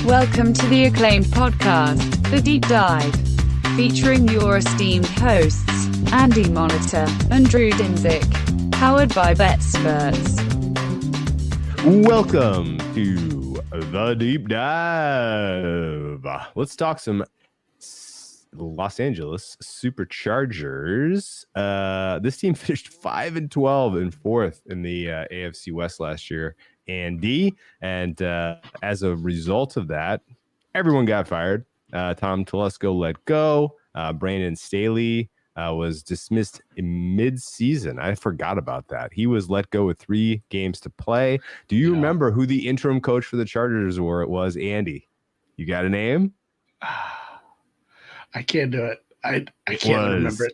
Welcome to the acclaimed podcast, The Deep Dive, featuring your esteemed hosts, Andy Monitor and Drew Dinzik, powered by BetSperts. Welcome to The Deep Dive. Let's talk some Los Angeles Superchargers. This team finished 5-12 and fourth in the AFC West last year. And as a result of that, everyone got fired. Tom Telesco let go. Brandon Staley was dismissed in mid-season. I forgot about that. He was let go with 3 games to play. Do you remember who the interim coach for the Chargers were? It was Andy. You got a name? I can't do it. I can't remember it.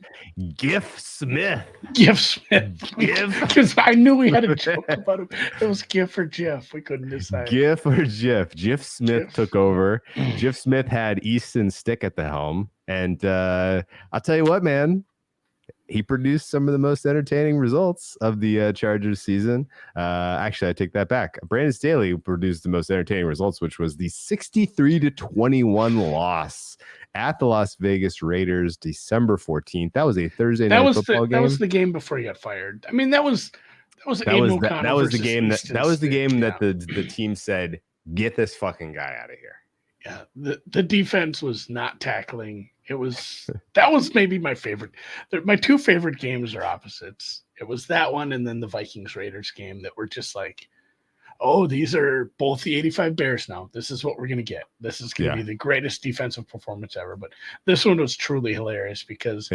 Giff Smith. Because I knew we had a joke about him. It was Giff or Jeff. We couldn't decide. Giff or Jeff. Jeff Smith took over. Jeff Smith had Easton Stick at the helm. And I'll tell you what, man. He produced some of the most entertaining results of the Chargers season. Actually, I take that back. Brandon Staley produced the most entertaining results, which was the 63-21 loss at the Las Vegas Raiders, December 14th. That was a Thursday night football game. That was the game before he got fired. I mean, that was the game that the team said, "Get this fucking guy out of here." Yeah, the defense was not tackling. That was maybe my favorite. My 2 favorite games are opposites. It was that one and then the Vikings Raiders game that were just like, oh, these are both the 85 Bears now. This is what we're going to get. This is going to be the greatest defensive performance ever. But this one was truly hilarious because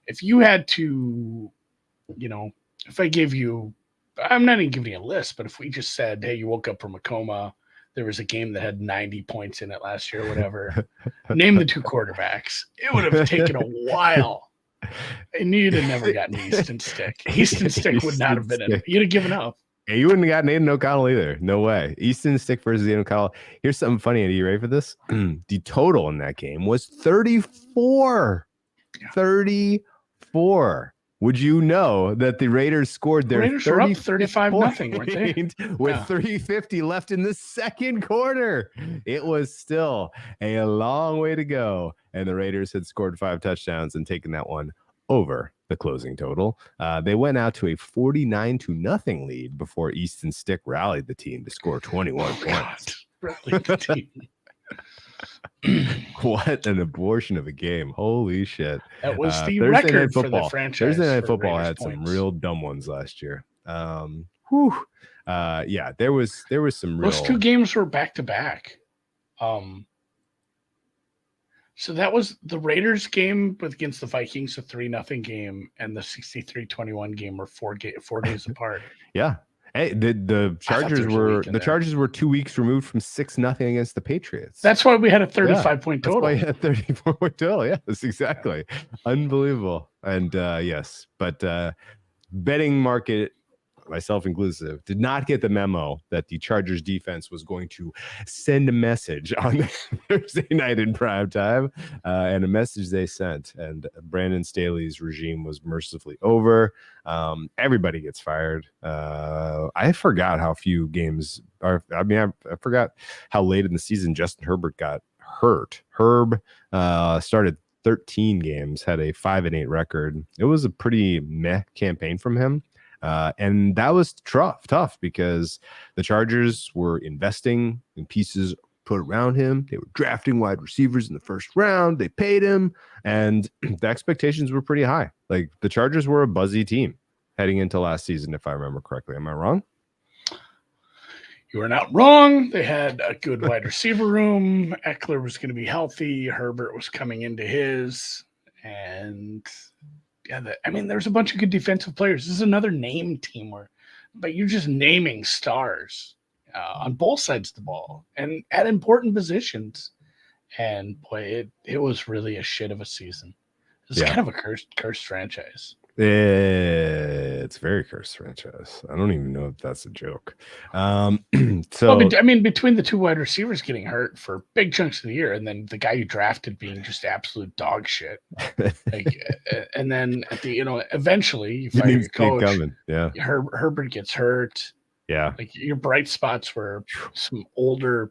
if you had to, if I gave you, I'm not even giving you a list, but if we just said, hey, you woke up from a coma, there was a game that had 90 points in it last year, whatever, name the 2 quarterbacks. It would have taken a while. And you'd have never gotten Easton Stick. Easton Stick would not have been in it. You'd have given up. Yeah, you wouldn't have gotten Aiden O'Connell either. No way. Easton Stick versus Aiden O'Connell. Here's something funny. Are you ready for this? The total in that game was 34. Yeah. 34. Would you know that the Raiders scored their Raiders were up 35-0, weren't they? With 3:50 left in the second quarter. It was still a long way to go. And the Raiders had scored 5 touchdowns and taken that one over the closing total. They went out to a 49-0 lead before Easton Stick rallied the team to score 21 points. Rallied the team. What an abortion of a game. Holy shit. That was the record for the franchise. Thursday Night Football had some real dumb ones last year. There was some real... Those 2 games were back-to-back. So that was the Raiders game against the Vikings, a 3-0 game, and the 63-21 game were 4 days apart. Yeah. Hey, the Chargers were 2 weeks removed from 6-0 against the Patriots. That's why we had a 35-point total. That's why you had 34-point total. Yes, exactly. Unbelievable. And betting market, myself inclusive, did not get the memo that the Chargers defense was going to send a message on Thursday night in prime time, and a message they sent. And Brandon Staley's regime was mercifully over. Everybody gets fired. I forgot how few games are. I mean, I forgot how late in the season Justin Herbert got hurt. Herb started 13 games, had a 5-8 record. It was a pretty meh campaign from him. And that was tough because the Chargers were investing in pieces put around him. They were drafting wide receivers in the first round. They paid him, and the expectations were pretty high. Like, the Chargers were a buzzy team heading into last season, if I remember correctly. Am I wrong? You are not wrong. They had a good wide receiver room. Eckler was going to be healthy. Herbert was coming into his, and there's a bunch of good defensive players. This is another name team but you're just naming stars on both sides of the ball and at important positions. And boy, it was really a shit of a season. It's kind of a cursed franchise. It's very cursed franchise. I don't even know if that's a joke. Between the 2 wide receivers getting hurt for big chunks of the year, and then the guy you drafted being just absolute dog shit, and then at the eventually you fire your coach. Yeah, Herbert gets hurt. Yeah, like your bright spots were some older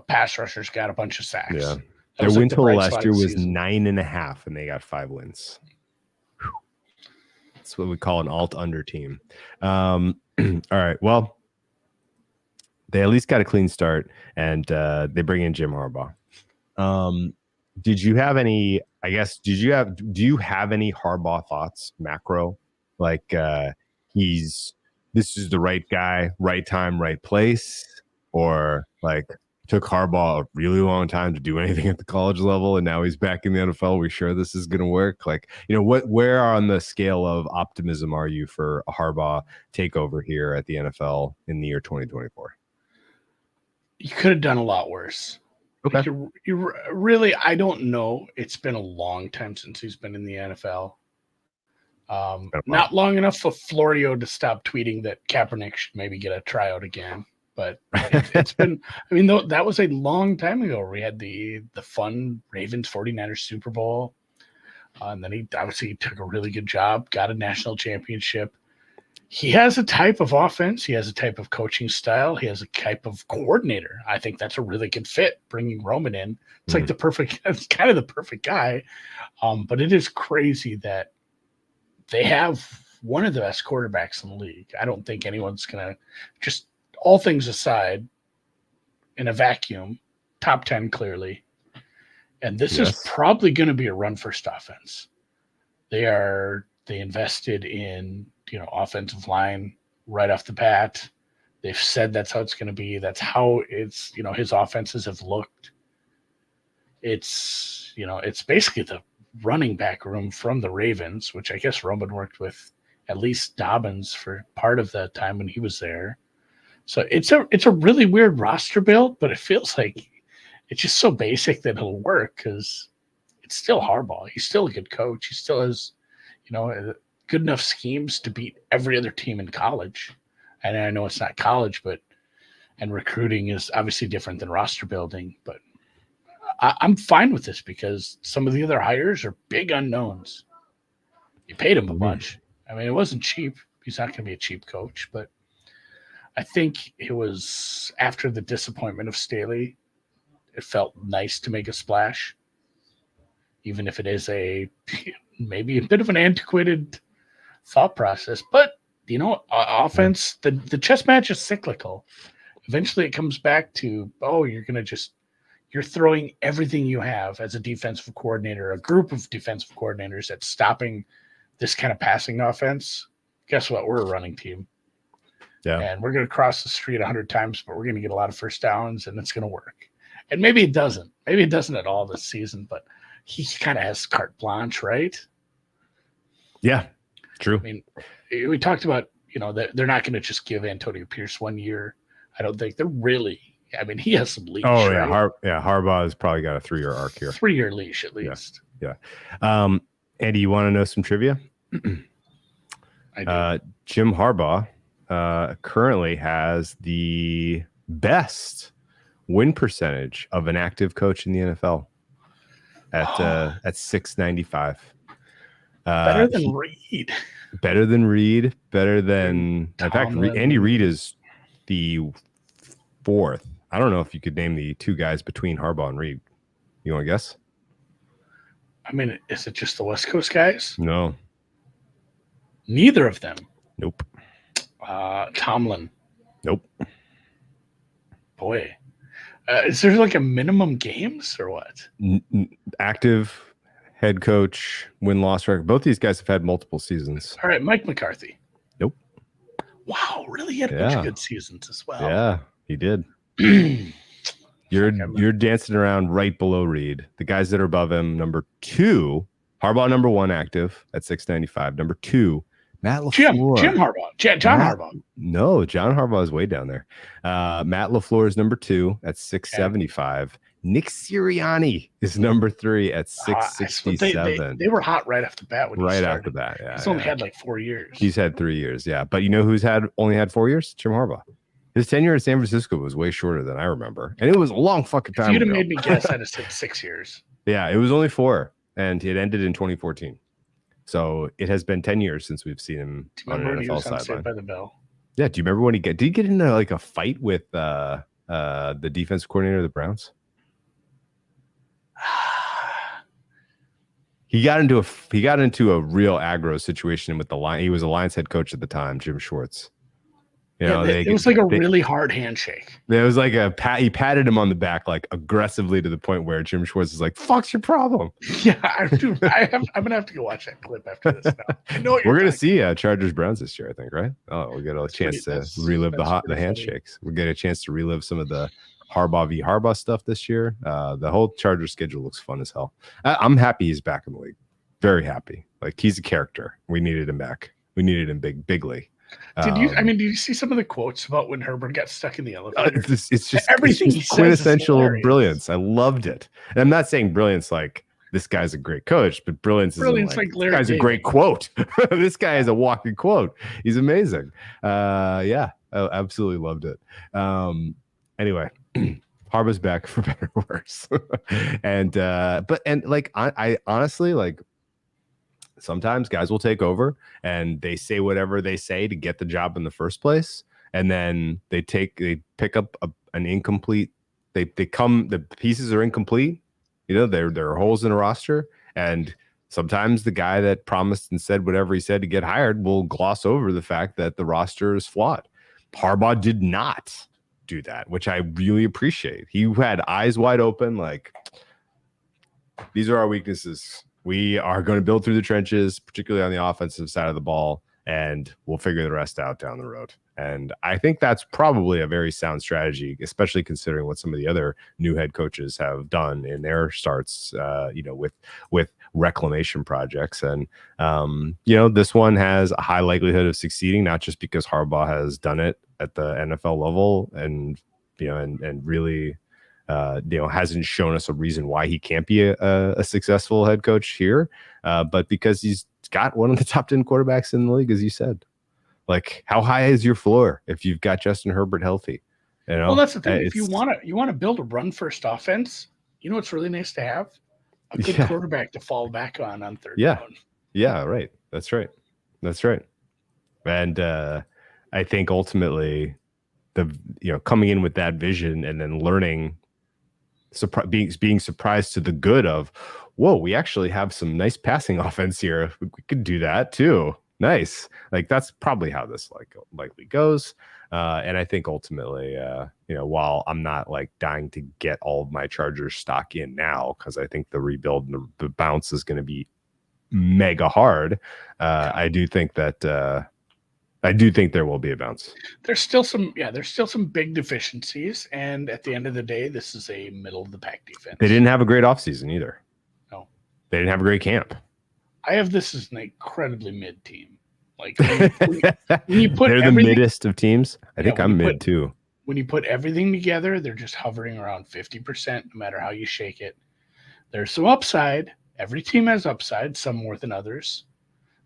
pass rushers got a bunch of sacks. Yeah. That Their was win like the total bright last spot year of the was season. 9.5, and they got 5 wins. That's what we call an alt under team. All right. Well, they at least got a clean start, and they bring in Jim Harbaugh. Did you have any? I guess do you have any Harbaugh thoughts? Macro, like this is the right guy, right time, right place, or like took Harbaugh a really long time to do anything at the college level, and now he's back in the NFL. We're sure this is going to work. Like, where on the scale of optimism are you for a Harbaugh takeover here at the NFL in the year 2024? You could have done a lot worse. Okay. Like you really, I don't know. It's been a long time since he's been in the NFL. Not long enough for Florio to stop tweeting that Kaepernick should maybe get a tryout again. But it's been, I mean, that was a long time ago where we had the fun Ravens 49ers Super Bowl. And then he obviously took a really good job, got a national championship. He has a type of offense. He has a type of coaching style. He has a type of coordinator. I think that's a really good fit, bringing Roman in. It's like it's kind of the perfect guy. But it is crazy that they have one of the best quarterbacks in the league. I don't think anyone's going to, just all things aside, in a vacuum, top 10 clearly. And this is probably going to be a run-first offense. They invested in, offensive line right off the bat. They've said that's how it's going to be. That's how it's, his offenses have looked. It's basically the running back room from the Ravens, which I guess Roman worked with at least Dobbins for part of that time when he was there. So it's a really weird roster build, but it feels like it's just so basic that it'll work because it's still Harbaugh. He's still a good coach. He still has, good enough schemes to beat every other team in college. And I know it's not college, and recruiting is obviously different than roster building, but I'm fine with this because some of the other hires are big unknowns. You paid him a bunch. I mean, it wasn't cheap. He's not going to be a cheap coach, but I think it was after the disappointment of Staley, it felt nice to make a splash, even if it is maybe a bit of an antiquated thought process. But, offense, the chess match is cyclical. Eventually it comes back to, you're throwing everything you have as a defensive coordinator, a group of defensive coordinators at stopping this kind of passing offense. Guess what? We're a running team. Yeah. And we're going to cross the street 100 times, but we're going to get a lot of first downs and it's going to work. And maybe it doesn't. Maybe it doesn't at all this season, but he kind of has carte blanche, right? Yeah, true. I mean, we talked about, that they're not going to just give Antonio Pierce 1 year. I don't think they're really. I mean, he has some leash. Oh, yeah. Right? Harbaugh's probably got a 3-year arc here. 3-year leash at least. Yeah. Andy, you want to know some trivia? I do. Jim Harbaugh currently has the best win percentage of an active coach in the NFL at 695. Better than Reed. Better than Reed. Better than, in fact, Andy Reid is the 4th. I don't know if you could name the 2 guys between Harbaugh and Reed. You want to guess? I mean, is it just the West Coast guys? No. Neither of them. Nope. Tomlin. Nope. Boy. Is there like a minimum games or what? Active head coach, win-loss record. Both these guys have had multiple seasons. All right, Mike McCarthy. Nope. Wow, really? He had a bunch of good seasons as well. Yeah, he did. You're dancing around right below Reed. The guys that are above him, number 2, Harbaugh, number 1 active at 695. Number 2, Matt LaFleur. Jim Harbaugh. John Harbaugh. No, John Harbaugh is way down there. Matt LaFleur is number 2 at 675. Nick Sirianni is number 3 at 667. They were hot right off the bat. Right off the bat, yeah. He's only had like 4 years. He's had 3 years, yeah. But you know who's only had 4 years? Jim Harbaugh. His tenure at San Francisco was way shorter than I remember. And it was a long fucking time If you'd ago. have made me guess, I'd have said 6 years. Yeah, it was only 4, and it ended in 2014. So it has been 10 years since we've seen him on an NFL sideline. By the Bell? Yeah, do you remember when did he get into like a fight with the defensive coordinator of the Browns? He got into a real aggro situation with the line. He was a Lions head coach at the time, Jim Schwartz. It was like a really hard handshake. There was like he patted him on the back like aggressively to the point where Jim Schwartz is like, "Fuck's your problem?" Yeah, I'm gonna have to go watch that clip after this. Now. I know we're gonna see Chargers Browns this year, I think, right? Oh, we'll get a chance to relive the handshakes. We'll get a chance to relive some of the Harbaugh v. Harbaugh stuff this year. The whole Chargers schedule looks fun as hell. I'm happy he's back in the league. Very happy. Like, he's a character. We needed him back. We needed him bigly. Did you see some of the quotes about when Herbert got stuck in the elevator? It's just everything. It's just quintessential brilliance. I loved it. And I'm not saying brilliance like this guy's a great coach, but brilliance is like this guy's a great quote. This guy is a walking quote. He's amazing. Yeah, I absolutely loved it. Anyway, Harbaugh's back for better or worse. and I honestly, like, sometimes guys will take over and they say whatever they say to get the job in the first place, and then they pick up an incomplete. The pieces are incomplete. There are holes in a roster, and sometimes the guy that promised and said whatever he said to get hired will gloss over the fact that the roster is flawed. Harbaugh did not do that, which I really appreciate. He had eyes wide open, like, these are our weaknesses. We are going to build through the trenches, particularly on the offensive side of the ball, and we'll figure the rest out down the road. And I think that's probably a very sound strategy, especially considering what some of the other new head coaches have done in their starts, with reclamation projects. And, this one has a high likelihood of succeeding, not just because Harbaugh has done it at the NFL level and really hasn't shown us a reason why he can't be a successful head coach here, but because he's got one of the top 10 quarterbacks in the league, as you said. Like, how high is your floor if you've got Justin Herbert healthy? Well, that's the thing. If you want to build a run first offense, what's really nice to have? A good quarterback to fall back on third down. Yeah, right. That's right. And I think ultimately coming in with that vision and then learning, being surprised to the good of, whoa, we actually have some nice passing offense here. We could do that too. Nice. Like, that's probably how this likely goes. And I think ultimately, while I'm not like dying to get all of my Chargers stock in now, because I think the rebuild and the bounce is going to be mega hard, I do think that there will be a bounce. There's still some big deficiencies, and at the end of the day, this is a middle of the pack defense. They didn't have a great offseason either. No, they didn't have a great camp. I have this as an incredibly mid team. Like, when you put they're the middest of teams. I think I'm mid too. When you put everything together, they're just hovering around 50%, no matter how you shake it. There's some upside. Every team has upside, some more than others.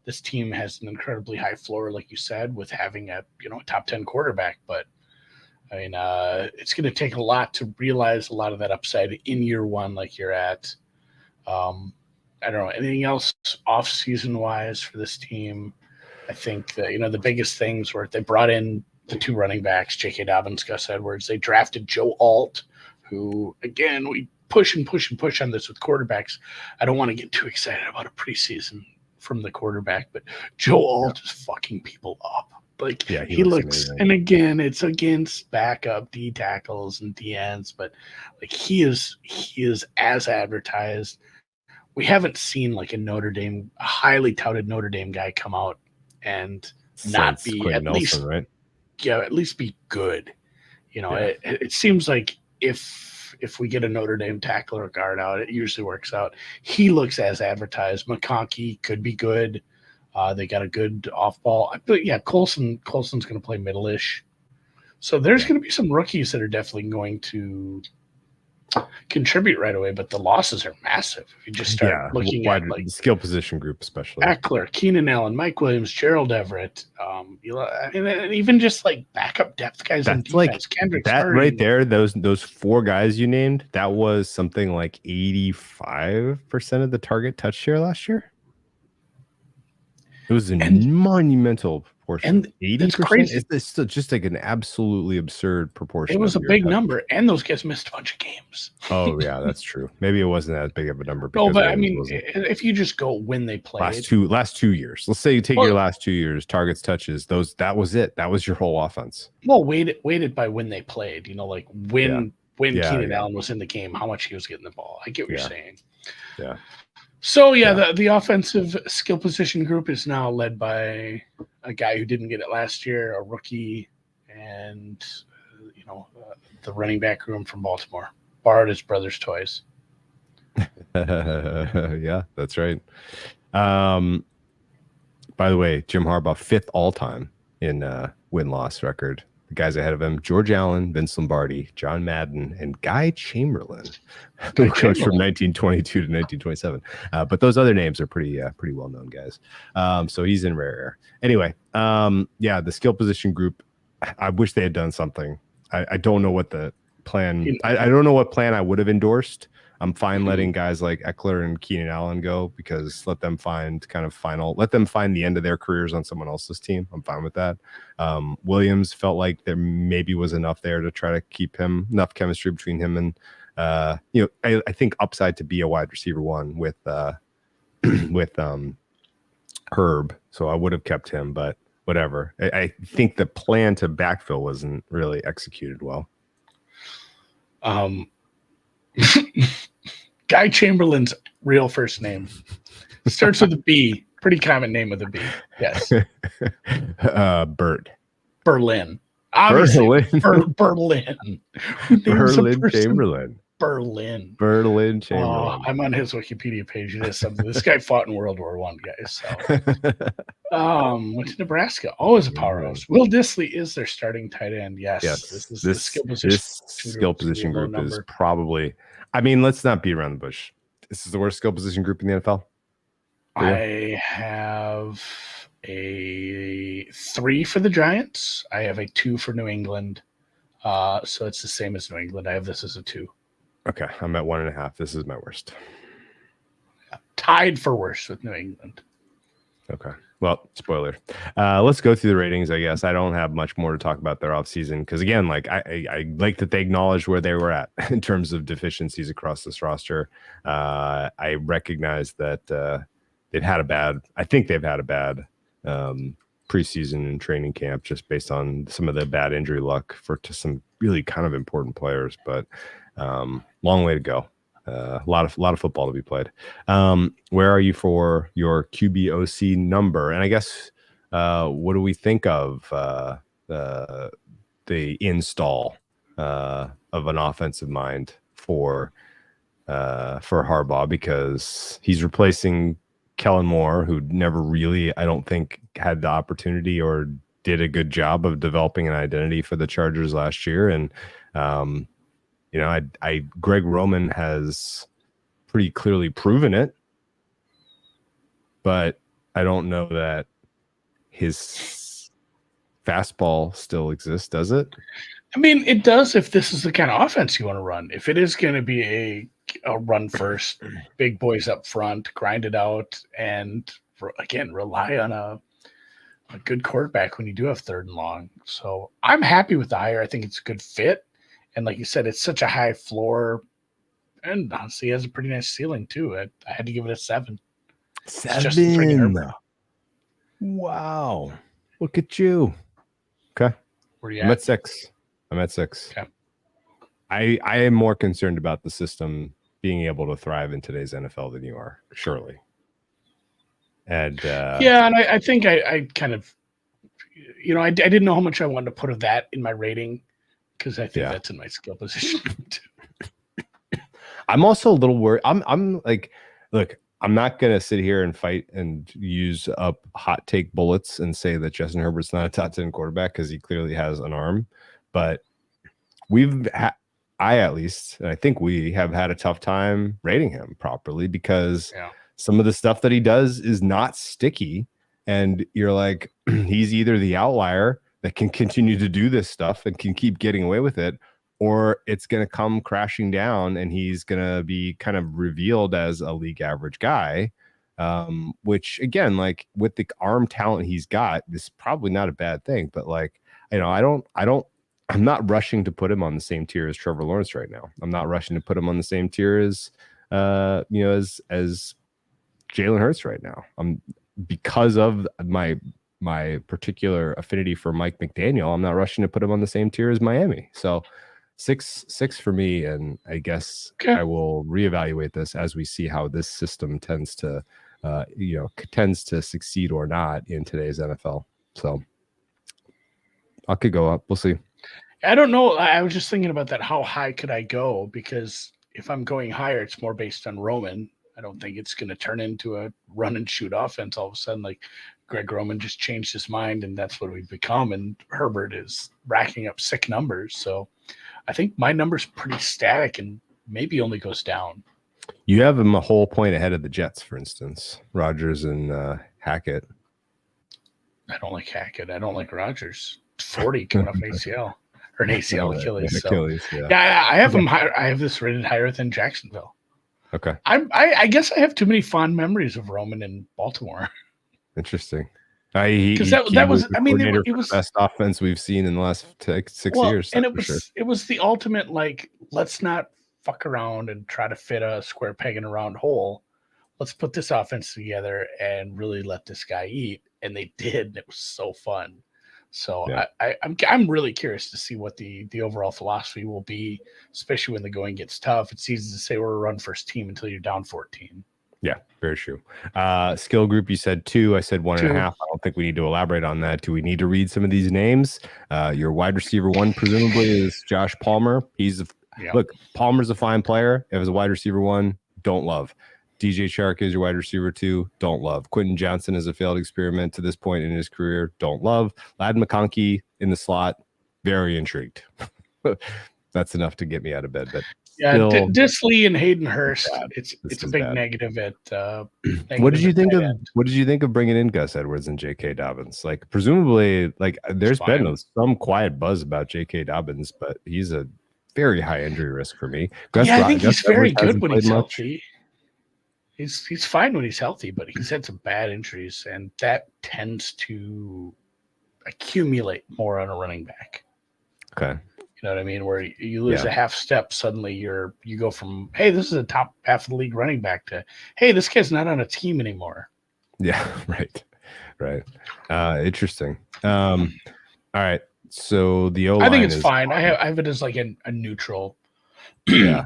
This team has an incredibly high floor, like you said, with having a top 10 quarterback. But I mean, it's going to take a lot to realize a lot of that upside in year one, like you're at. I don't know, anything else off-season wise for this team. I think that, the biggest things were they brought in the two running backs, J.K. Dobbins, Gus Edwards. They drafted Joe Alt, who, again, we push and push and push on this with quarterbacks. I don't want to get too excited about a preseason from the quarterback, but Joe Alt is fucking people up. Like, he looks amazing. And again, it's against backup D tackles and D ends, but like he is as advertised. We haven't seen like a highly touted Notre Dame guy come out and not be at least, right? Yeah, at least be good. It seems like if we get a Notre Dame tackle or guard out, it usually works out. He looks as advertised. McConkey could be good. They got a good off ball. But yeah, Colson's going to play middle-ish. So there's going to be some rookies that are definitely going to contribute right away, but the losses are massive. If you just start looking at like the skill position group, especially Eckler, Keenan Allen, Mike Williams, Gerald Everett, and even just like backup depth guys on defense. Like Kendrick that Murray. Right there, those four guys you named, that was something like 85% of the target touch share last year. It was a monumental proportion. And 80%. that's crazy. It's still just like an absolutely absurd proportion. It was a of your big touch. number, and those guys missed a bunch of games. Oh yeah, that's true. Maybe it wasn't as big of a number No, because but I Williams mean, wasn't. if you just go when they played, last 2 years. Let's say you take Well- your last 2 years, targets, touches, that was it. That was your whole offense. well, weighted by when they played. You know, like when Yeah, Keenan yeah. Allen was in the game, how much he was getting the ball. I get what you're Yeah. saying. Yeah. So Yeah. the offensive skill position group is now led by a guy who didn't get it last year, a rookie, and the running back room from Baltimore borrowed his brother's toys. Yeah, that's right. By the way, Jim Harbaugh, 5th all time in win-loss record. The guys ahead of him: George Allen, Vince Lombardi, John Madden, and Guy Chamberlain, who coached from 1922 to 1927. But those other names are pretty well-known guys. So he's in rare air. Anyway, the skill position group, I wish they had done something. I don't know what the plan. I don't know what plan I would have endorsed. I'm fine letting guys like Eckler and Keenan Allen go, because let them find the end of their careers on someone else's team. I'm fine with that. Williams felt like there maybe was enough there to try to keep enough chemistry between him and I think upside to be a wide receiver one with Herb. So I would have kept him, but whatever. I think the plan to backfill wasn't really executed well. Guy Chamberlain's real first name starts with a B. Pretty common name with a B. Yes. Bert. Berlin. Obviously, Berlin. Berlin Chamberlain. Berlin. Berlin Chamberlain. I'm on his Wikipedia page. It is something. This guy fought in World War I, guys. So, went to Nebraska. Always a powerhouse. Will Dissly is their starting tight end. Yes. This skill position group is probably. I mean, let's not beat around the bush. This is the worst skill position group in the NFL. I have a 3 for the Giants. I have a 2 for New England. So it's the same as New England. I have this as a 2. Okay, I'm at 1.5. This is my worst. Tied for worst with New England. Okay. Well, spoiler. Let's go through the ratings, I guess. I don't have much more to talk about their offseason because, again, like I like that they acknowledged where they were at in terms of deficiencies across this roster. I recognize that they've had a bad preseason and training camp just based on some of the bad injury luck to some really kind of important players, but long way to go. A lot of football to be played. Where are you for your QBOC number? And I guess what do we think of the install of an offensive mind for Harbaugh, because he's replacing Kellen Moore, who never really, I don't think, had the opportunity or did a good job of developing an identity for the Chargers last year. And Greg Roman has pretty clearly proven it, but I don't know that his fastball still exists, does it? I mean, it does if this is the kind of offense you want to run. If it is going to be a run first, big boys up front, grind it out, and again, rely on a good quarterback when you do have 3rd and long. So I'm happy with the hire. I think it's a good fit. And like you said, it's such a high floor, and honestly, it has a pretty nice ceiling too. I had to give it a 7. 7. Wow. Look at you. Okay. Where you I'm at? at 6. Okay. I am more concerned about the system being able to thrive in today's NFL than you are, surely. And and I think I kind of, I didn't know how much I wanted to put of that in my rating, because I think that's in my skill position too. I'm also a little worried. I'm like, look, I'm not going to sit here and fight and use up hot take bullets and say that Justin Herbert's not a top 10 quarterback, because he clearly has an arm. But at least, and I think we have had a tough time rating him properly, because some of the stuff that he does is not sticky. And you're like, he's either the outlier that can continue to do this stuff and can keep getting away with it, or it's going to come crashing down and he's going to be kind of revealed as a league average guy. which again, like with the arm talent he's got, this is probably not a bad thing. But like, I'm not rushing to put him on the same tier as Trevor Lawrence right now. I'm not rushing to put him on the same tier as as Jalen Hurts right now. Because of my particular affinity for Mike McDaniel, I'm not rushing to put him on the same tier as Miami. So 6 for me, and I guess I will reevaluate this as we see how this system tends to succeed or not in today's NFL. So I could go up. We'll see. I don't know. I was just thinking about that. How high could I go? Because if I'm going higher, it's more based on Roman. I don't think it's going to turn into a run and shoot offense all of a sudden. Like Greg Roman just changed his mind, and that's what we've become. And Herbert is racking up sick numbers. So I think my number's pretty static and maybe only goes down. You have him a whole point ahead of the Jets, for instance. Rodgers and Hackett. I don't like Hackett. I don't like Rodgers. 40 coming off ACL. Or an ACL Achilles. Yeah, I have him higher. I have this rated higher than Jacksonville. Okay. I guess I have too many fond memories of Roman in Baltimore. Interesting. Because that was it was the best offense we've seen in the last 6 years. And it was the ultimate, like, let's not fuck around and try to fit a square peg in a round hole. Let's put this offense together and really let this guy eat. And they did. And it was so fun. So yeah. I'm really curious to see what the overall philosophy will be, especially when the going gets tough. It's easy to say we're a run first team until you're down 14. Yeah, very true. Skill group, you said 2. I said 1.5. I don't think we need to elaborate on that. Do we need to read some of these names? Your wide receiver 1 presumably is Josh Palmer. Look, Palmer's a fine player. If it's a wide receiver 1, don't love. DJ Chark is your wide receiver 2, don't love. Quentin Johnson is a failed experiment to this point in his career, don't love. Lad McConkey in the slot, very intrigued. That's enough to get me out of bed. But yeah, Disley and Hayden Hurst, it's a big negative at. What did you think of bringing in Gus Edwards and J.K. Dobbins? Like, presumably, like there's been some quiet buzz about J.K. Dobbins, but he's a very high injury risk for me. I think he's very good when he's healthy. He's fine when he's healthy, but he's had some bad injuries, and that tends to accumulate more on a running back. Okay. You know what I mean? Where you lose a half step, suddenly you go from, hey, this is a top half of the league running back to, hey, this guy's not on a team anymore. Yeah, right. Interesting. All right. So the O-line, I think it's fine. I have it as like a neutral.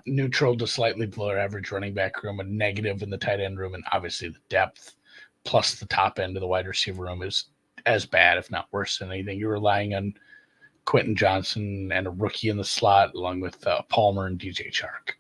Neutral to slightly below average running back room, a negative in the tight end room, and obviously the depth plus the top end of the wide receiver room is as bad, if not worse than anything. You're relying on Quentin Johnson and a rookie in the slot, along with Palmer and DJ Chark.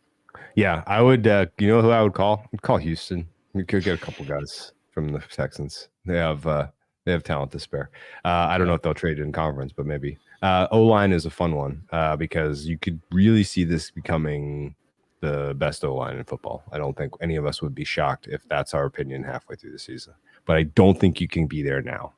Yeah, I would. You know who I would call? I'd call Houston. We could get a couple guys from the Texans. They have talent to spare. I don't know if they'll trade in conference, but maybe. O-line is a fun one because you could really see this becoming the best O-line in football. I don't think any of us would be shocked if that's our opinion halfway through the season. But I don't think you can be there now.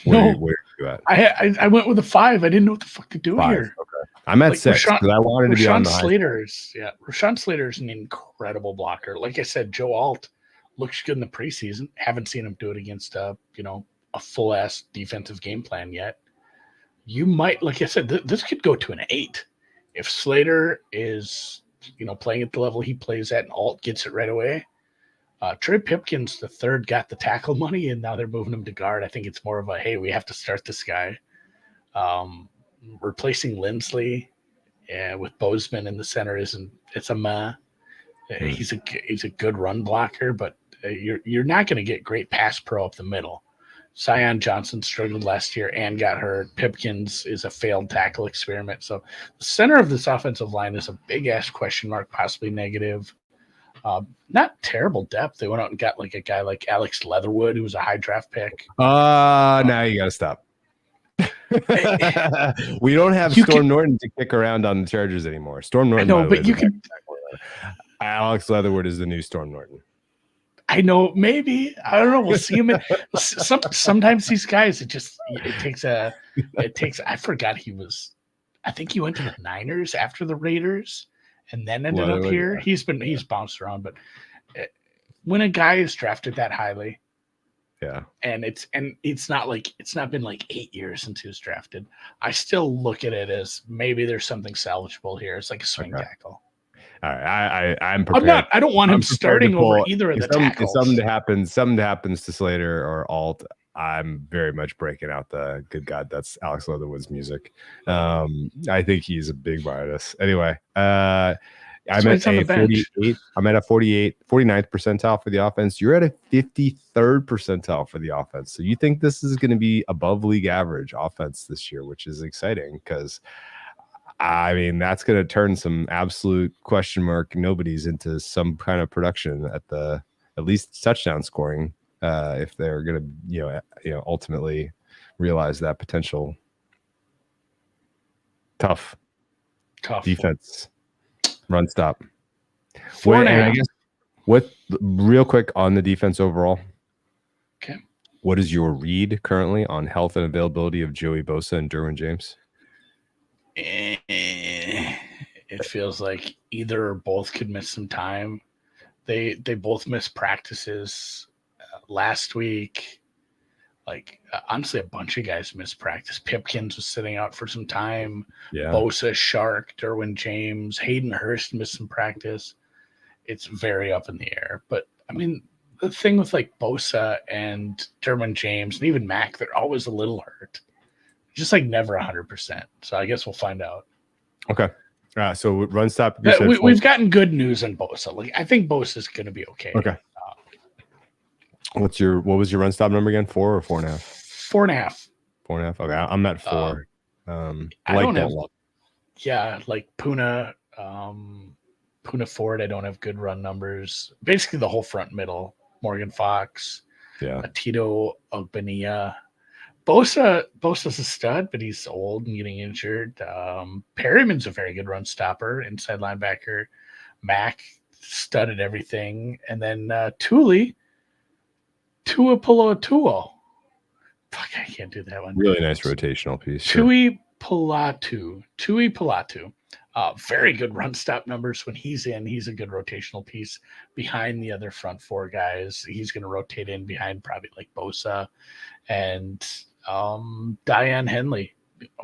Where are you at? I went with a 5. I didn't know what the fuck to do 5. here. Okay. I'm at 6 because I wanted to be on the high. Rashawn Slater's an incredible blocker. Like I said, Joe Alt looks good in the preseason. Haven't seen him do it against a full-ass defensive game plan yet. You might, like I said, this could go to an 8 if Slater is, playing at the level he plays at, and Alt gets it right away. Trey Pipkins the third got the tackle money, and now they're moving him to guard. I think it's more of a, hey, we have to start this guy. Replacing Lindsley with Bozeman in the center it's a meh. He's a good run blocker, but you're not going to get great pass pro up the middle. Zion Johnson struggled last year and got hurt. Pipkins is a failed tackle experiment. So the center of this offensive line is a big-ass question mark, possibly negative. Not terrible depth. They went out and got like a guy like Alex Leatherwood, who was a high draft pick. Now you got to stop. We don't have Storm Norton to kick around on the Chargers anymore. Storm Norton. I know, but you can. Alex Leatherwood is the new Storm Norton. I know, maybe. I don't know. We'll see him. Sometimes these guys, it takes. I forgot I think he went to the Niners after the Raiders, and then ended up here. He's bounced around, but when a guy is drafted that highly, Yeah. and it's not been like 8 years since he was drafted, I still look at it as maybe there's something salvageable here. It's like a swing tackle. All right, I'm prepared. I don't want him starting over either of the if tackles. something happens to Slater or Alt, I'm very much breaking out the good God, that's Alex Leatherwood's music. I think he's a big bias. Anyway, I'm at a 48. I'm at a 49th percentile for the offense. You're at a 53rd percentile for the offense. So you think this is going to be above league average offense this year, which is exciting because I mean, that's going to turn some absolute question mark nobodies into some kind of production at least touchdown scoring, if they're going to, ultimately realize that potential. Tough defense, run stop. 4.5. I guess real quick on the defense overall. Okay. What is your read currently on health and availability of Joey Bosa and Derwin James? It feels like either or both could miss some time. They both missed practices last week. Like honestly, a bunch of guys missed practice. Pipkins was sitting out for some time. Yeah. Bosa, Shark, Derwin James, Hayden Hurst missed some practice. It's very up in the air. But I mean, the thing with like Bosa and Derwin James and even Mac, they're always a little hurt. Just like never 100%. So I guess we'll find out. Okay. So run stop. We've gotten good news on Bosa. Like I think Bosa is going to be okay. Okay. What was your run stop number again? 4 or 4.5? 4.5. 4.5. Okay, I'm at 4. I don't have. Yeah, like Puna Ford. I don't have good run numbers. Basically, the whole front middle. Morgan Fox. Yeah. Tito Ogbania. Bosa's a stud, but he's old and getting injured. Perryman's a very good run stopper, inside linebacker. Mac studded everything, and then Tuapolotuo. Fuck, I can't do that one. Really nice rotational piece. Tui Palatu. Very good run stop numbers when he's in. He's a good rotational piece behind the other front four guys. He's going to rotate in behind probably like Bosa and Diane Henley.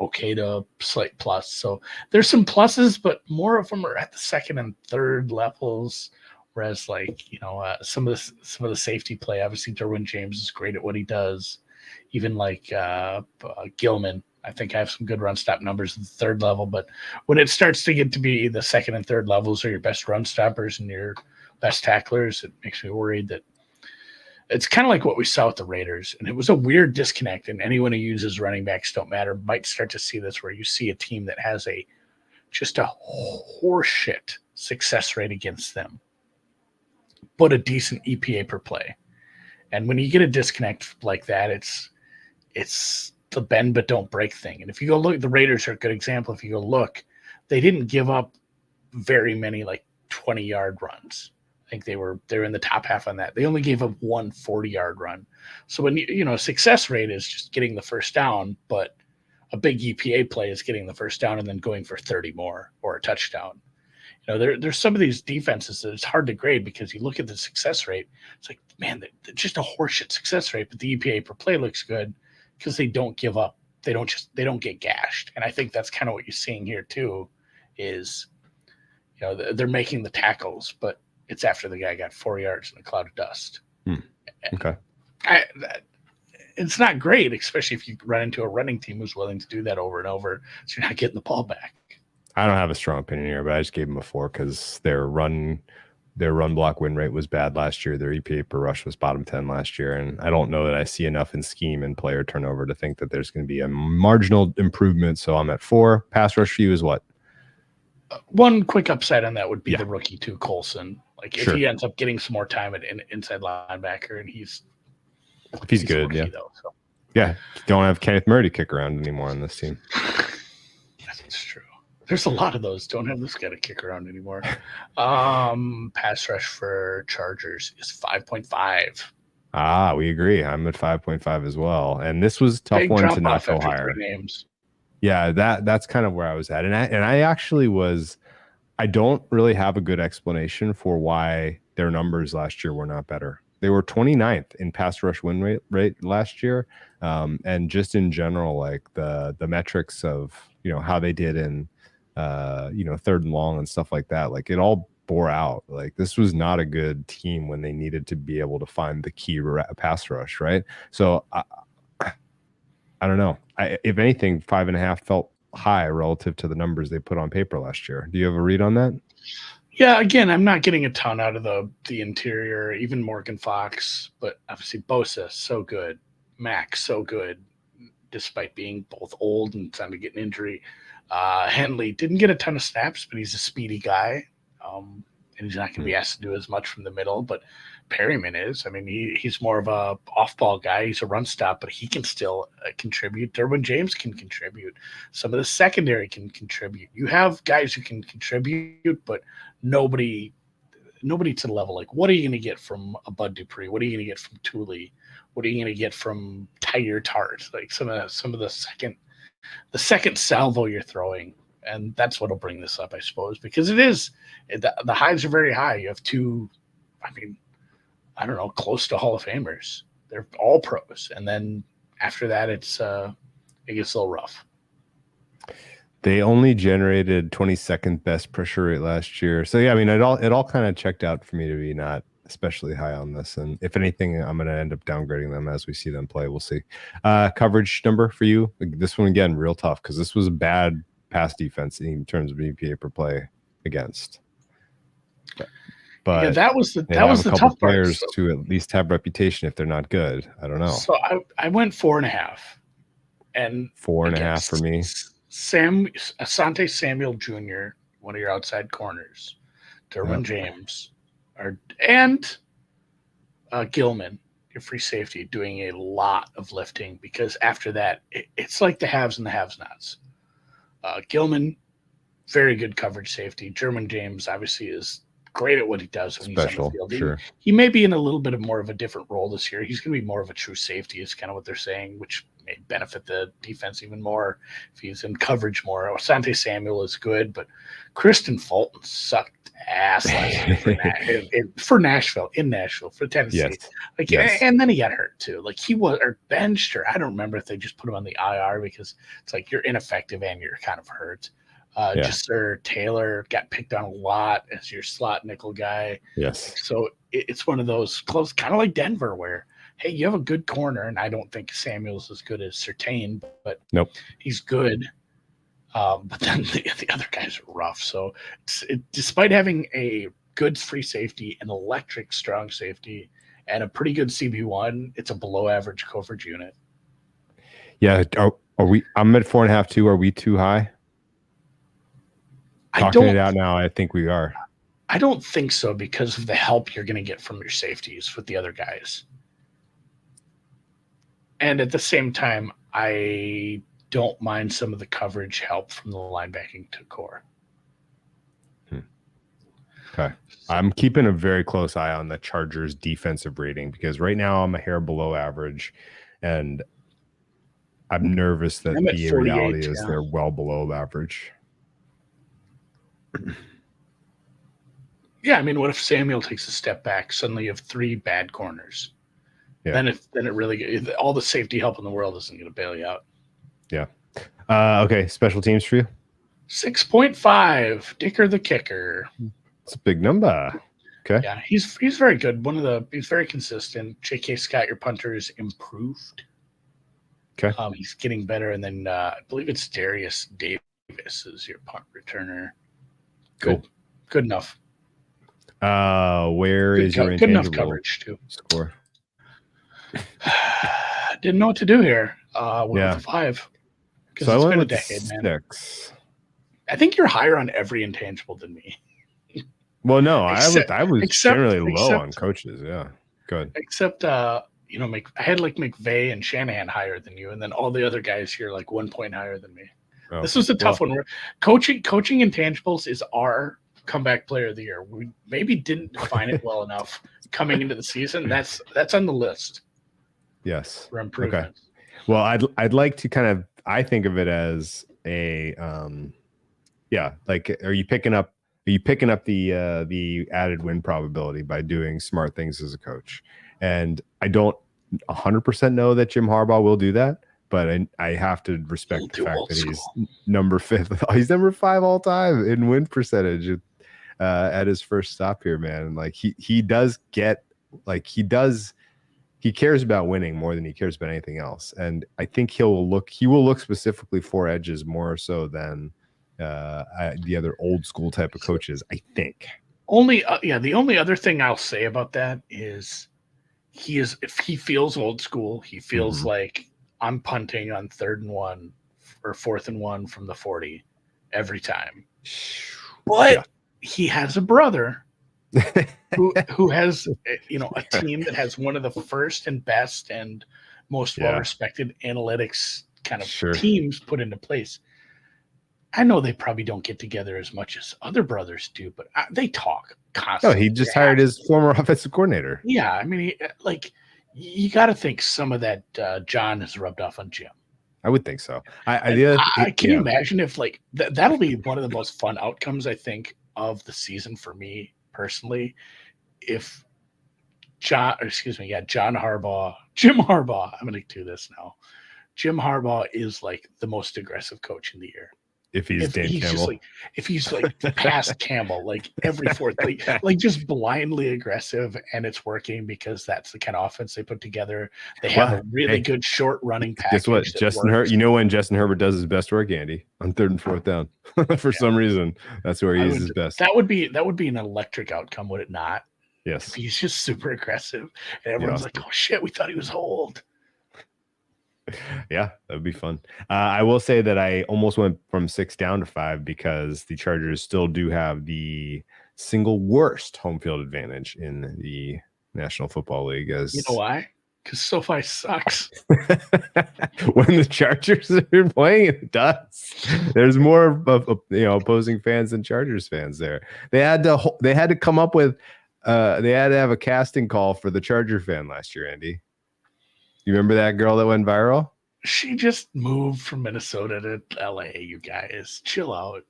Okay to slight plus. So there's some pluses, but more of them are at the second and third levels. Whereas, like, some of the safety play, obviously Derwin James is great at what he does. Even like Gilman, I think I have some good run stop numbers at the third level. But when it starts to get to be the second and third levels are your best run stoppers and your best tacklers, it makes me worried that it's kind of like what we saw with the Raiders. And it was a weird disconnect. And anyone who uses running backs don't matter might start to see this, where you see a team that has just a horseshit success rate against them, but a decent EPA per play. And when you get a disconnect like that, it's the bend but don't break thing. And if you go look, the Raiders are a good example. If you go look, they didn't give up very many like 20-yard runs. I think they were in the top half on that. They only gave up one 40-yard run. So when success rate is just getting the first down, but a big EPA play is getting the first down and then going for 30 more or a touchdown. There's some of these defenses that it's hard to grade because you look at the success rate. It's like, man, they're just a horseshit success rate, but the EPA per play looks good because they don't give up. They don't get gashed. And I think that's kind of what you're seeing here too, is, they're making the tackles, but it's after the guy got 4 yards in a cloud of dust. Okay. It's not great, especially if you run into a running team who's willing to do that over and over, so you're not getting the ball back. I don't have a strong opinion here, but I just gave them a 4 because their run block win rate was bad last year. Their EPA per rush was bottom 10 last year. And I don't know that I see enough in scheme and player turnover to think that there's going to be a marginal improvement. So I'm at 4. Pass rush for you is what? One quick upside on that would be the rookie too, Colson. Like if he ends up getting some more time at inside linebacker, and he's good, rookie, though, so. Yeah, don't have Kenneth Murray to kick around anymore on this team. That's true. There's a lot of those. Don't have this guy to kick around anymore. Pass rush for Chargers is 5.5. We agree. I'm at 5.5 as well. And this was a tough one to not go higher. Names. Yeah, that's kind of where I was at. And I actually was, I don't really have a good explanation for why their numbers last year were not better. They were 29th in pass rush win rate last year. And just in general, like the metrics of, how they did in, third and long and stuff like that, like it all bore out. Like this was not a good team when they needed to be able to find the key pass rush, right? So I don't know. If anything, 5.5 felt high relative to the numbers they put on paper last year. Do you have a read on that? Yeah, again, I'm not getting a ton out of the interior, even Morgan Fox, but obviously Bosa, so good. Max, so good, despite being both old and trying to get an injury. Henley didn't get a ton of snaps, but he's a speedy guy. And he's not going to be asked to do as much from the middle, but Perryman is. I mean, he's more of a off-ball guy. He's a run stop, but he can still contribute. Derwin James can contribute. Some of the secondary can contribute. You have guys who can contribute, but nobody to the level. Like, what are you going to get from a Bud Dupree? What are you going to get from Thule? What are you going to get from Tyre Tart? Like some of the second salvo you're throwing. And that's what'll bring this up, I suppose, because the highs are very high. You have two, I don't know, close to Hall of Famers. They're all pros. And then after that, it gets a little rough. They only generated 22nd best pressure rate last year. So yeah, it all kind of checked out for me to be not especially high on this. And if anything, I'm going to end up downgrading them as we see them play. We'll see. Coverage number for you. This one, again, real tough because this was a bad pass defense in terms of EPA per play against. But yeah, that was the tough players part. to at least have reputation if they're not good. I don't know. So I went 4.5, and 4.5 for me. Asante Samuel Jr., one of your outside corners, Derwin James, and Gilman, your free safety, doing a lot of lifting because after that, it's like the haves and the have-nots. Gilman, very good coverage safety. Derwin James obviously is great at what he does when he's on the field. Sure. He may be in a little bit more of a different role this year. He's going to be more of a true safety is kind of what they're saying, which may benefit the defense even more if he's in coverage more. Asante Samuel is good, but Kristen Fulton sucked ass last year for Nashville, for Tennessee. Yes. And then he got hurt too. Like he was benched, or I don't remember if they just put him on the IR because it's like you're ineffective and you're kind of hurt. Sir Taylor got picked on a lot as your slot nickel guy. Yes. So it's one of those close, kind of like Denver, where, hey, you have a good corner, and I don't think Samuel's as good as Surtain, but nope, he's good. But then the other guys are rough. So despite having a good free safety, an electric strong safety, and a pretty good CB1, it's a below average coverage unit. Yeah. Are we? I'm at 4.5 too. Are we too high? Talking it out now, I think we are. I don't think so because of the help you're going to get from your safeties with the other guys. And at the same time, I don't mind some of the coverage help from the linebacking to core. Okay. I'm keeping a very close eye on the Chargers defensive rating because right now I'm a hair below average and I'm nervous that the reality is they're well below average. Yeah, what if Samuel takes a step back? Suddenly you have 3 bad corners. Yeah. Then it really all the safety help in the world isn't going to bail you out. Yeah. Okay. Special teams for you. 6.5. Dicker the kicker. It's a big number. Okay. Yeah, he's very good. He's very consistent. J.K. Scott, your punter, is improved. Okay. He's getting better, and then I believe it's Darius Davis is your punt returner. Good. Cool. Good enough. Where is your good enough coverage too? Score. Didn't know what to do here. Went with 5 because it's been a decade, 6. Man. I think you're higher on every intangible than me. Well, no, I was generally low on coaches. Yeah, good. Except I had like McVay and Shanahan higher than you, and then all the other guys here like 1 point higher than me. Oh, this was a tough one. Coaching intangibles is our comeback player of the year. We maybe didn't define it well enough coming into the season. That's on the list. Yes. For improvement. Okay. Well, I'd like to I think of it as a like, are you picking up you picking up the added win probability by doing smart things as a coach. And I don't 100% know that Jim Harbaugh will do that, but I have to respect the fact that he's number 5. He's number 5 all time in win percentage at his first stop here, man. Like he does get like he cares about winning more than he cares about anything else. And I think he will look specifically for edges more so than the other old school type of coaches, I think. The only other thing I'll say about that is if he feels old school, he feels like I'm punting on 3rd and 1 or 4th and 1 from the 40 every time. But he has a brother who has a team that has one of the first and best and most well-respected analytics kind of teams put into place. I know they probably don't get together as much as other brothers do, but they talk constantly. No, he just hired his former offensive coordinator. Yeah, I mean, you got to think some of that John has rubbed off on Jim. I would think so. Can you imagine if that'll be one of the most fun outcomes, I think, of the season for me personally, if Jim Harbaugh, I'm going to do this now. Jim Harbaugh is like the most aggressive coach in the year. If he's Campbell. If he's past Campbell, like every fourth, like just blindly aggressive, and it's working because that's the kind of offense they put together. They have a really good short running package. Guess what? Justin Herbert. You know when Justin Herbert does his best work, Andy, on 3rd and 4th down. For some reason, that's where he's his best. That would be an electric outcome, would it not? Yes. If he's just super aggressive, and everyone's like, "Oh shit, we thought he was old." Yeah, that would be fun. I will say that I almost went from 6 down to 5 because the Chargers still do have the single worst home field advantage in the National Football League. As you know why? Because SoFi sucks. When the Chargers are playing, it does. There's more of opposing fans than Chargers fans there. They had to come up with they had to have a casting call for the Charger fan last year, Andy. You remember that girl that went viral? She just moved from Minnesota to LA, you guys. Chill out.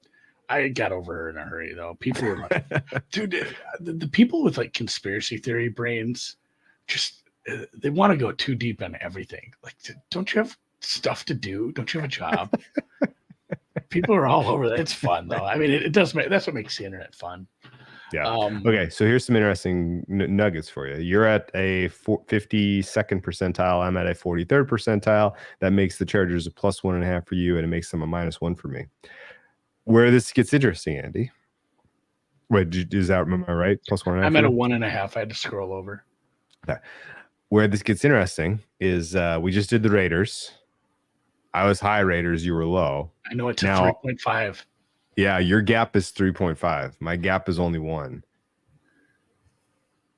I got over her in a hurry, though. People were like, dude, the people with like conspiracy theory brains, just they want to go too deep on everything. Like, don't you have stuff to do? Don't you have a job? People are all over that. It's fun, though. I mean, it does that's what makes the internet fun. Yeah. Okay. So here's some interesting nuggets for you. You're at a 52nd percentile. I'm at a 43rd percentile. That makes the Chargers a +1.5 for you, and it makes them a -1 for me. Where this gets interesting, Andy. Wait, am I right? +1.5. I'm at a 1.5. I had to scroll over. Okay. Where this gets interesting is we just did the Raiders. I was high Raiders. You were low. I know it's a 3.5. Yeah, your gap is 3.5. My gap is only 1.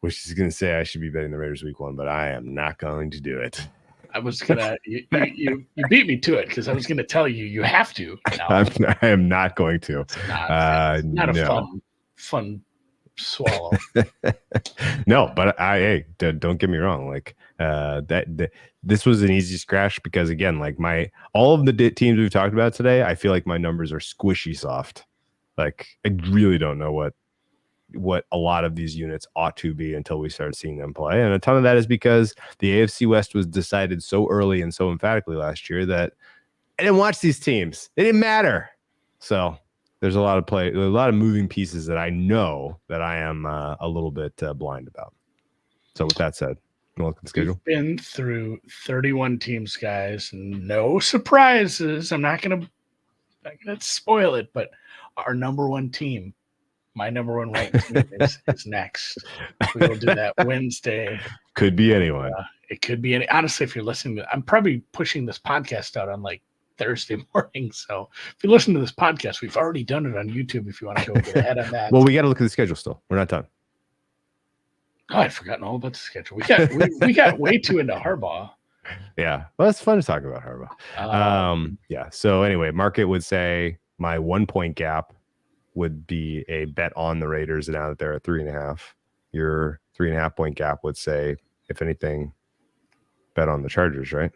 Which is going to say I should be betting the Raiders week 1, but I am not going to do it. I was gonna. You beat me to it because I was gonna tell you have to. I am not going to. It's not a fun swallow. No, but don't get me wrong. Like this was an easy scratch because again, like all of the teams we've talked about today, I feel like my numbers are squishy soft. Like I really don't know what a lot of these units ought to be until we start seeing them play, and a ton of that is because the AFC West was decided so early and so emphatically last year that I didn't watch these teams. They didn't matter. So there's a lot of moving pieces that I know that I am a little bit blind about. So with that said, look at the schedule. We've been through 31 teams, guys, and no surprises. I'm not gonna spoil it, but our number one team, my number one ranked team is next. We will do that Wednesday. Could be anyone. It could be any. Honestly, if you're listening, I'm probably pushing this podcast out on like Thursday morning. So if you listen to this podcast, we've already done it on YouTube. If you want to go get ahead on that. Well, we got to look at the schedule still. We're not done. Oh, I'd forgotten all about the schedule. We got way too into Harbaugh. Yeah. Well, it's fun to talk about Harbaugh. Yeah. So anyway, market would say my 1 point gap would be a bet on the Raiders now that they're at 3.5. Your 3.5 point gap would say, if anything, bet on the Chargers, right?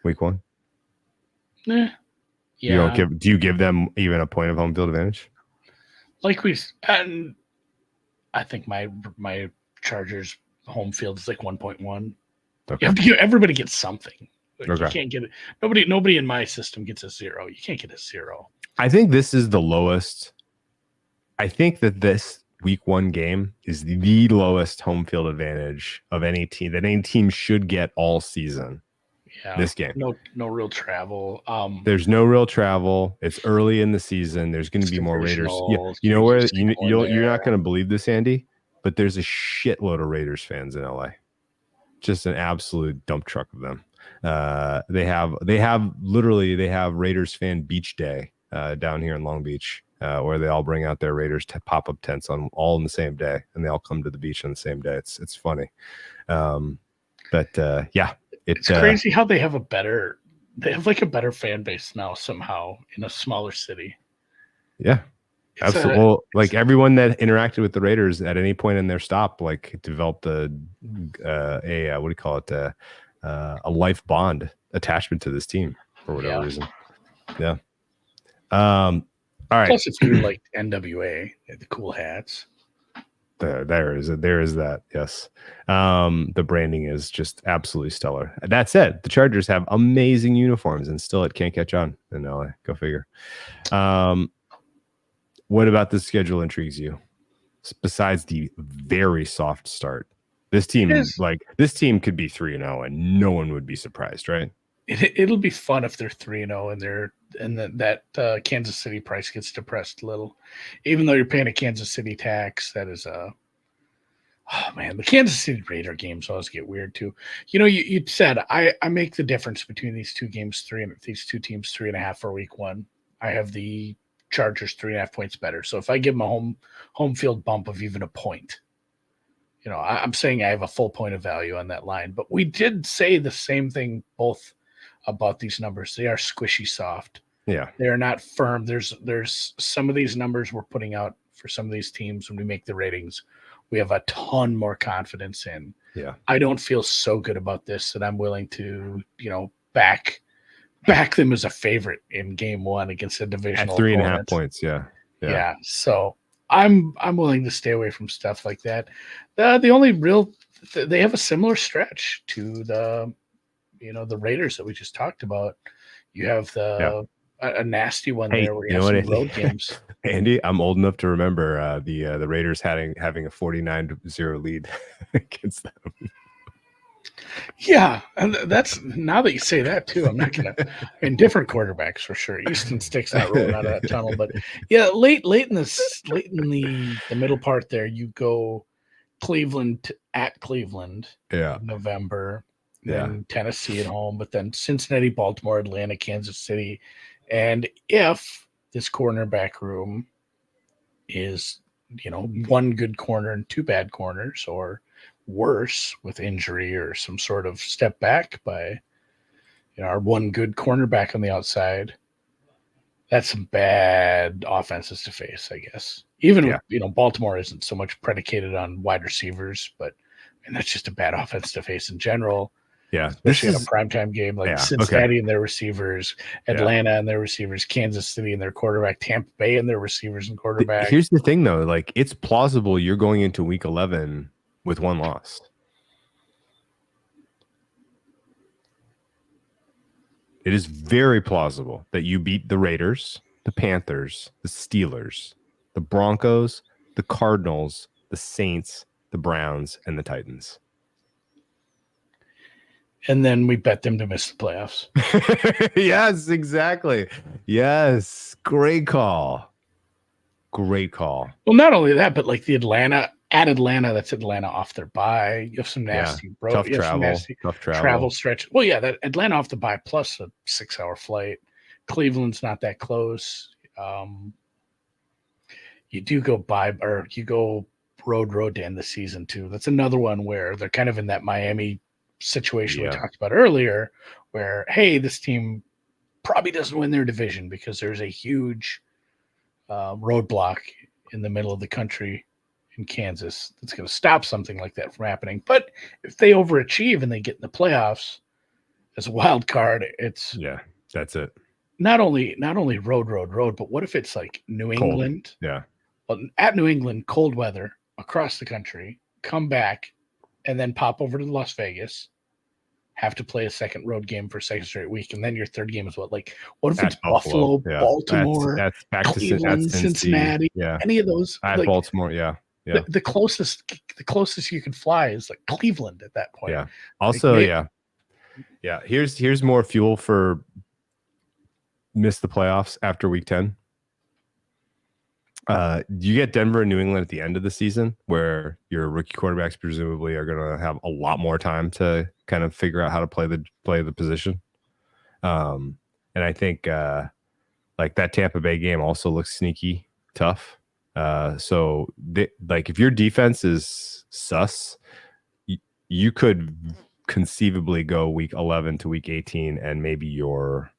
Week 1. Yeah. Do you give them even a point of home field advantage? and I think my Chargers home field is like 1.1. Okay. Everybody gets something. Like Okay. You can't get it. Nobody in my system gets a 0. You can't get a 0. I think this is the lowest. I think that this week 1 game is the lowest home field advantage of any team that any team should get all season. Yeah. This game. No real travel. There's no real travel. It's early in the season. There's going to be more Raiders. You know where you're not going to believe this, Andy, but there's a shitload of Raiders fans in LA. Just an absolute dump truck of them. They have Raiders fan beach day down here in Long Beach, where they all bring out their Raiders pop-up tents all in the same day, and they all come to the beach on the same day. It's funny. Yeah, it's crazy how they have a better fan base now somehow in a smaller city. Yeah. Absolutely. Like everyone that interacted with the Raiders at any point in their stop, like developed a what do you call it? A life bond attachment to this team for whatever reason. Yeah. All right. Plus, if you like NWA, the cool hats. There is that. Yes. The branding is just absolutely stellar. That said, the Chargers have amazing uniforms and still it can't catch on in LA. Go figure. What about this schedule intrigues you? Besides the very soft start, this team could be 3-0 and no one would be surprised, right? It'll be fun if they're 3-0 and that Kansas City price gets depressed a little, even though you're paying a Kansas City tax. That is the Kansas City Raider games always get weird too. You said I make the difference between these two games, these two teams 3.5 for week 1. I have the Chargers 3.5 points better. So if I give them a home field bump of even a point, I'm saying I have a full point of value on that line. But we did say the same thing both about these numbers. They are squishy soft. Yeah. They are not firm. There's some of these numbers we're putting out for some of these teams when we make the ratings, we have a ton more confidence in. Yeah. I don't feel so good about this that I'm willing to, back them as a favorite in game 1 against a divisional at 3.5 opponent. points. Yeah. So I'm willing to stay away from stuff like that. The only real they have a similar stretch to the Raiders that we just talked about. You have a nasty one there where you have some road games. Andy, I'm old enough to remember the Raiders having a 49-0 lead against them. Yeah, and that's now that you say that too. I'm not gonna in different quarterbacks for sure. Easton Stick's not rolling out of that tunnel, but yeah, late in the middle part there, you go Cleveland at Cleveland. Yeah, November. Then Tennessee at home, but then Cincinnati, Baltimore, Atlanta, Kansas City, and if this cornerback room is one good corner and 2 bad corners, or worse with injury or some sort of step back by our one good cornerback on the outside, that's some bad offenses to face, I guess. Even Baltimore isn't so much predicated on wide receivers, but that's just a bad offense to face in general. Yeah, especially in a primetime game like Cincinnati and their receivers, Atlanta and their receivers, Kansas City and their quarterback, Tampa Bay and their receivers and quarterback. Here's the thing, though. Like, it's plausible you're going into week 11 with 1 loss. It is very plausible that you beat the Raiders, the Panthers, the Steelers, the Broncos, the Cardinals, the Saints, the Browns, and the Titans. And then we bet them to miss the playoffs. Yes, exactly. Yes. Great call. Well, not only that, but like the Atlanta, that's Atlanta off their bye. You have some nasty tough travel stretch. Well, yeah, that Atlanta off the bye plus a 6-hour flight. Cleveland's not that close. You do go road to end the season too. That's another one where they're kind of in that Miami situation we talked about earlier, where this team probably doesn't win their division because there's a huge roadblock in the middle of the country in Kansas that's going to stop something like that from happening. But if they overachieve and they get in the playoffs as a wild card, it's that's it. Not only road, but what if it's like New England? Yeah. Well, at New England, cold weather across the country, come back, and then pop over to Las Vegas, have to play a second road game for a second straight week, and then your third game is what? Like, what if At it's Buffalo, Yeah. Baltimore, That's back to Cleveland, Cincy. Cincinnati, Yeah. any of those? At Like, Baltimore. Yeah. Yeah. the closest you could fly is like Cleveland at that point. Yeah. Also, like, yeah. Here's more fuel for miss the playoffs after week 10. You get Denver and New England at the end of the season, where your rookie quarterbacks presumably are going to have a lot more time to kind of figure out how to play the position. And I think like that Tampa Bay game also looks sneaky tough. So if your defense is sus, you could conceivably go week 11 to week 18, and maybe your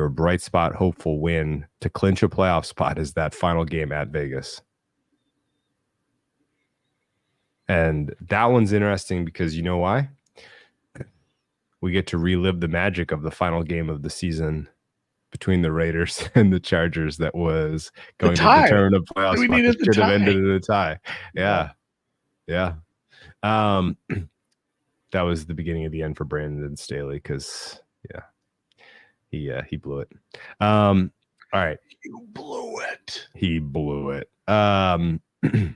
bright spot hopeful win to clinch a playoff spot is that final game at Vegas. And that one's interesting because you know why? We get to relive the magic of the final game of the season between the Raiders and the Chargers that was going to determine a playoff spot that should have ended in a tie. Yeah. That was the beginning of the end for Brandon Staley because he blew it. All right. You blew it. He blew it. The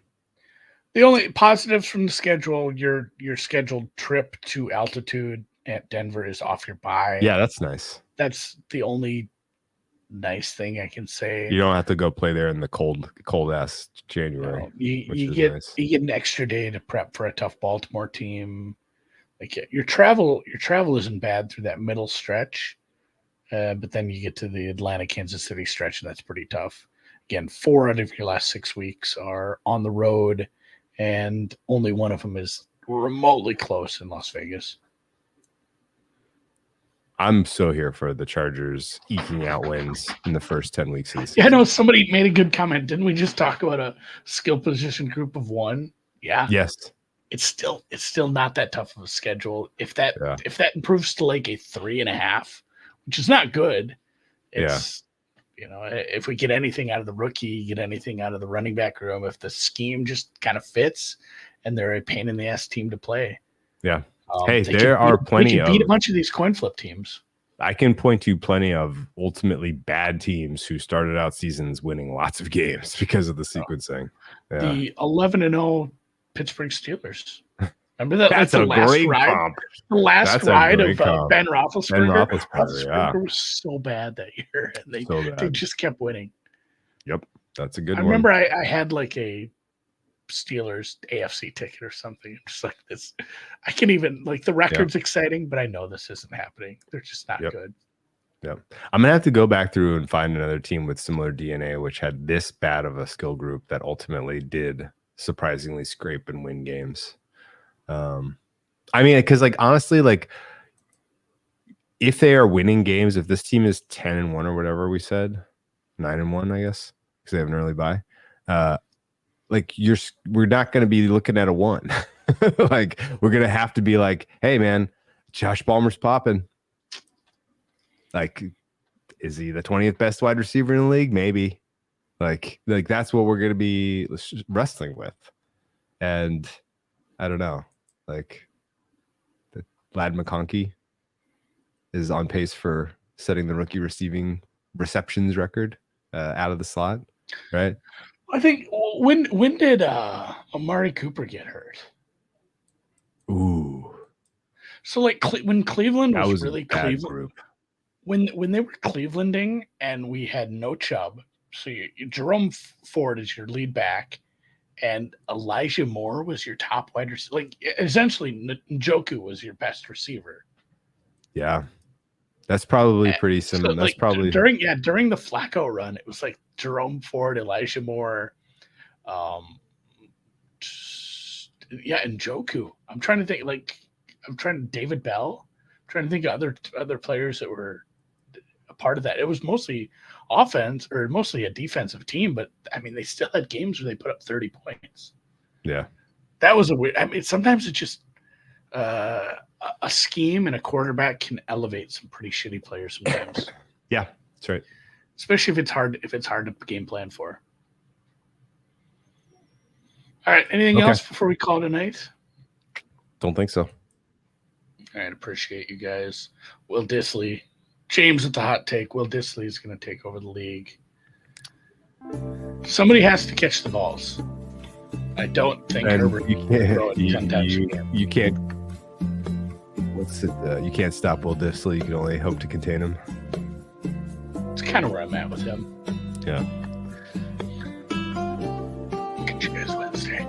only positives from the schedule, your scheduled trip to altitude at Denver is off your bye. Yeah, that's nice. That's the only nice thing I can say. You don't have to go play there in the cold ass January. No, you get an extra day to prep for a tough Baltimore team. Like your travel isn't bad through that middle stretch. But then you get to the Atlanta, Kansas City stretch, and that's pretty tough. Again, 4 out of your last 6 weeks are on the road, and only one of them is remotely close in Las Vegas. I'm so here for the Chargers eking out wins in the first 10 weeks of the season. Yeah, I know somebody made a good comment. Didn't we just talk about a skill position group of 1? Yeah. Yes. It's still not that tough of a schedule. If that improves to like a 3.5, which is not good. It's, if we get anything out of the rookie, get anything out of the running back room, if the scheme just kind of fits and they're a pain in the ass team to play. Yeah. There are plenty of. Beat a bunch of these coin flip teams. I can point to plenty of ultimately bad teams who started out seasons winning lots of games because of the sequencing. Yeah. The 11-0 Pittsburgh Steelers. Remember that? That's a great comp. The last ride of Ben Roethlisberger. Ben Roethlisberger was so bad that year, and they just kept winning. Yep, that's a good one. I remember I had like a Steelers AFC ticket or something. I'm just like this. I can't even the record's exciting, but I know this isn't happening. They're just not good. Yeah, I'm gonna have to go back through and find another team with similar DNA, which had this bad of a skill group that ultimately did surprisingly scrape and win games. I mean, because honestly, if they are winning games, if this team is 10-1 or whatever we said, 9-1, I guess, because they have an early bye, we're not going to be looking at a 1. We're going to have to be like, hey man, Josh Ballmer's popping. Is he the 20th best wide receiver in the league? Maybe. That's what we're going to be wrestling with. And I don't know. Lad McConkey is on pace for setting the rookie receiving receptions record out of the slot, right? I think when did Amari Cooper get hurt? Ooh. So when Cleveland was really Cleveland group. When they were Clevelanding and we had no Chubb, so Jerome Ford is your lead back, and Elijah Moore was your top wide receiver. Essentially, Njoku was your best receiver. Yeah, that's probably pretty similar. That's probably during the Flacco run. It was Jerome Ford, Elijah Moore, and Njoku. I'm trying to think. David Bell. I'm trying to think of other players that were a part of that. It was mostly offense or mostly a defensive team, but I mean, they still had games where they put up 30 points. Yeah. That was a weird, I mean, sometimes it's just a scheme and a quarterback can elevate some pretty shitty players sometimes. Yeah, that's right. Especially if it's hard to game plan for. All right. Anything Okay. else before we call it a night? Don't think so. All right. Appreciate you guys. Will Dissly, James with the hot take. Will Dissly is going to take over the league. Somebody has to catch the balls. I don't think And Herbert you will can't. throw it 10 times a game. You can't. What's it? You can't stop Will Dissly. You can only hope to contain him. It's kind of where I'm at with him. Yeah. Catch you guys Wednesday.